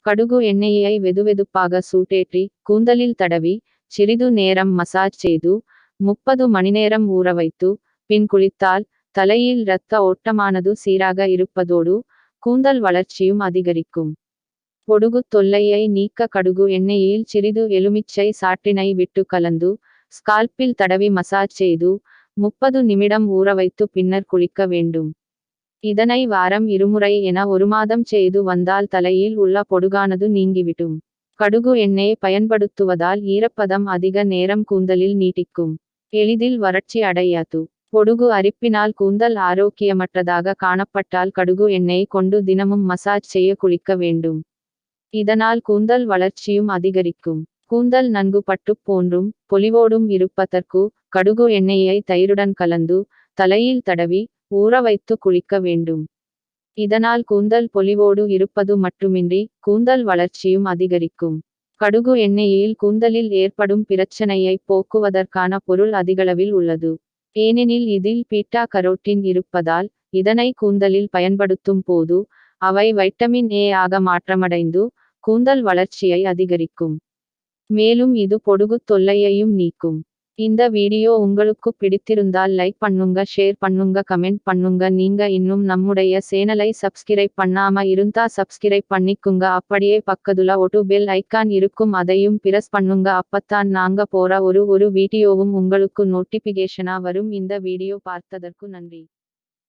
கடுகு எண்ணெயை வெதுவெதுப்பாக சூட்டேற்றி கூந்தலில் தடவி சிறிது நேரம் மசாஜ் செய்து 30 மணிநேரம் ஊறவைத்து பின் குளித்தால் தலையில் இரத்த ஓட்டமானது சீராக இருப்பதோடு கூந்தல் வளர்ச்சியும் அதிகரிக்கும். பொடுகு தொல்லையை நீக்க கடுகு எண்ணெயில் சிறிது எலுமிச்சை சாற்றினை விட்டு கலந்து ஸ்கால்பில் தடவி மசாஜ் செய்து 30 நிமிடம் ஊறவைத்து பின்னர் குளிக்க வேண்டும். இதனை வாரம் 2 முறை என 1 மாதம் செய்து வந்தால் தலையில் உள்ள பொடுகானது நீங்கிவிடும். கடுகு எண்ணெய் பயன்படுத்துவதால் ஈரப்பதம் அதிக நேரம் கூந்தலில் நீட்டிக்கும். எளிதில் வறட்சி அடையாது. பொடுகு அரிப்பினால் கூந்தல் ஆரோக்கியமற்றதாக காணப்பட்டால் கடுகு எண்ணெய் கொண்டு தினமும் மசாஜ் செய்ய குளிக்க வேண்டும். இதனால் கூந்தல் வளர்ச்சியும் அதிகரிக்கும். கூந்தல் நன்கு பட்டு போன்றும் பொலிவோடும் இருப்பதற்கு கடுகு எண்ணெயை தயிருடன் கலந்து தலையில் தடவி ஊற வைத்து குளிக்க வேண்டும். இதனால் கூந்தல் பொலிவோடு இருப்பது மட்டுமின்றி கூந்தல் வளர்ச்சியும் அதிகரிக்கும். கடுகு எண்ணெயில் கூந்தலில் ஏற்படும் பிரச்சனையை போக்குவதற்கான பொருள் அதிகளவில் உள்ளது. ஏனெனில் இதில் பீட்டா கரோட்டின் இருப்பதால் இதனை கூந்தலில் பயன்படுத்தும் போது அவை வைட்டமின் ஏ ஆக மாற்றமடைந்து கூந்தல் வளர்ச்சியை அதிகரிக்கும். மேலும் இது பொடுகு தொல்லையையும் நீக்கும். இந்த வீடியோ உங்களுக்கு பிடித்திருந்தால் லைக் பண்ணுங்க, ஷேர் பண்ணுங்க, கமெண்ட் பண்ணுங்க. நீங்க இன்னும் நம்முடைய சேனலை சப்ஸ்கிரைப் பண்ணாம இருந்தா சப்ஸ்கிரைப் பண்ணிக்குங்க. அப்படியே பக்கத்துல ஒரு பெல் ஐக்கான் இருக்கும், அதையும் பிரஸ் பண்ணுங்க. அப்பத்தான் நாங்க போற ஒரு வீடியோவும் உங்களுக்கு நோட்டிபிகேஷனா வரும். இந்த வீடியோ பார்த்ததற்கு நன்றி.